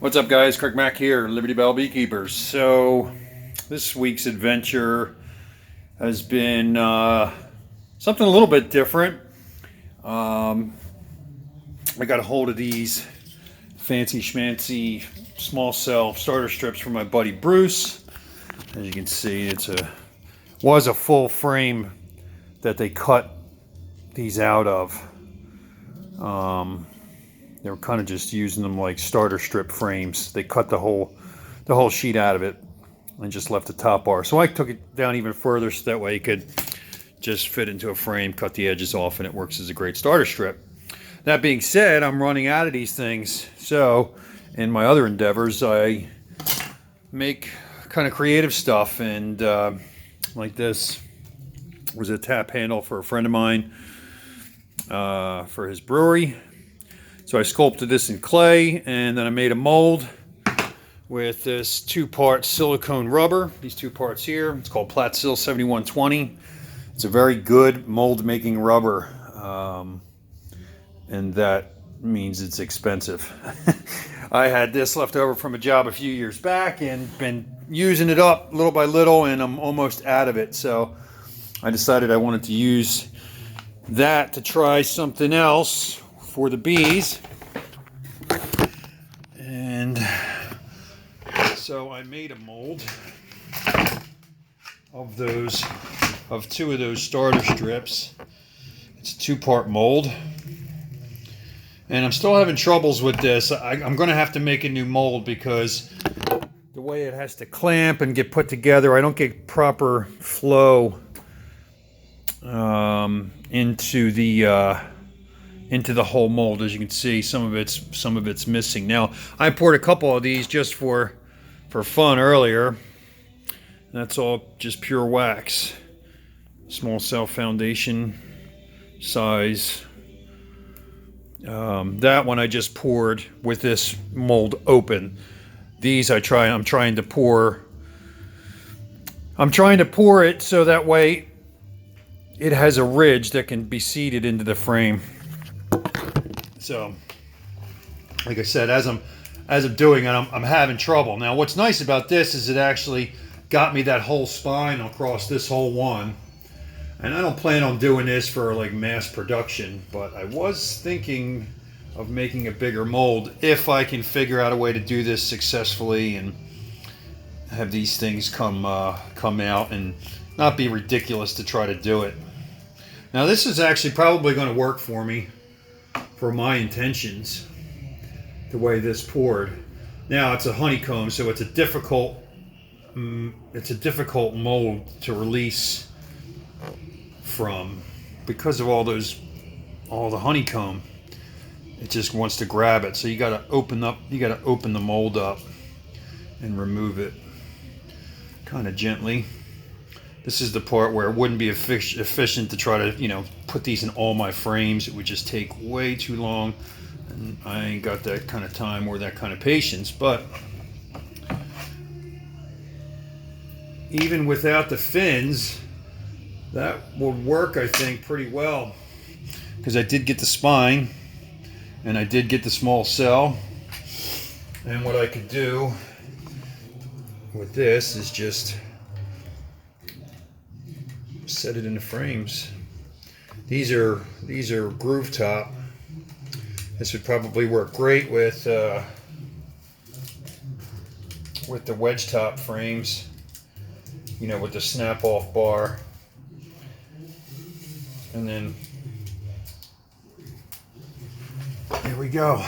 What's up, guys? Craig Mack here, Liberty Bell Beekeepers. So this week's adventure has been something a little bit different. I got a hold of these fancy schmancy small cell starter strips from my buddy Bruce. As you can see, was a full frame that they cut these out of. They were kind of just using them like starter strip frames. They cut the whole sheet out of it and just left the top bar. So I took it down even further so that way it could just fit into a frame, cut the edges off, and it works as a great starter strip. That being said, I'm running out of these things. So in my other endeavors, I make kind of creative stuff, and like this was a tap handle for a friend of mine for his brewery. So I sculpted this in clay, and then I made a mold with this two-part silicone rubber. These two parts here. It's called Platsil 7120. It's a very good mold-making rubber, and that means it's expensive. I had this left over from a job a few years back and been using it up little by little, and I'm almost out of it. So I decided I wanted to use that to try something else for the bees. And so I made a mold of two of those starter strips. It's a two-part mold, and I'm still having troubles with this. I'm going to have to make a new mold because the way it has to clamp and get put together, I don't get proper flow into the whole mold. As you can see, some of it's missing. Now, I poured a couple of these just for fun earlier. That's all just pure wax, small cell foundation size. That one I just poured with this mold open. These I'm trying to pour it so that way it has a ridge that can be seated into the frame. So, like I said, as I'm doing it, I'm having trouble. Now, what's nice about this is it actually got me that whole spine across this whole one. And I don't plan on doing this for like mass production, but I was thinking of making a bigger mold if I can figure out a way to do this successfully and have these things come out and not be ridiculous to try to do it. Now, this is actually probably going to work for me, for my intentions, the way this poured. Now, it's a honeycomb, so it's a difficult mold to release from because of all the honeycomb. It just wants to grab it, so you got to open the mold up and remove it kind of gently. This is the part where it wouldn't be efficient to try to, put these in all my frames. It would just take way too long, and I ain't got that kind of time or that kind of patience. But even without the fins, that would work, I think, pretty well, because I did get the spine and I did get the small cell. And what I could do with this is just set it in the frames. These are groove top. This would probably work great with the wedge top frames, with the snap off bar. And then there we go.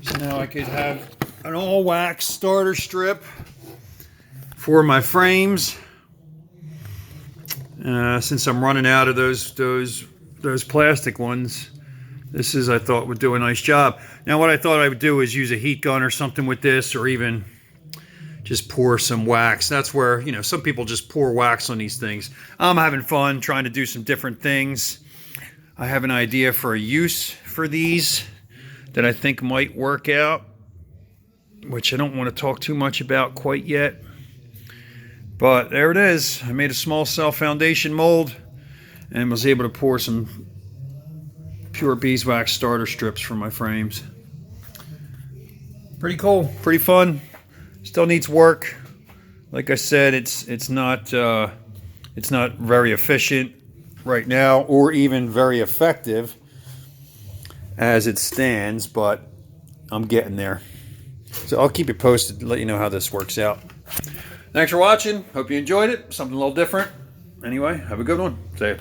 So now I could have an all wax starter strip for my frames. Since I'm running out of those plastic ones, this I thought would do a nice job. Now, what I thought I would do is use a heat gun or something with this, or even just pour some wax. That's where, some people just pour wax on these things. I'm having fun trying to do some different things. I have an idea for a use for these that I think might work out, which I don't want to talk too much about quite yet. But there it is. I made a small cell foundation mold and was able to pour some pure beeswax starter strips for my frames. Pretty cool, pretty fun. Still needs work. Like I said, it's not very efficient right now, or even very effective as it stands, but I'm getting there. So I'll keep you posted to let you know how this works out. Thanks for watching. Hope you enjoyed it. Something a little different. Anyway, have a good one. See ya.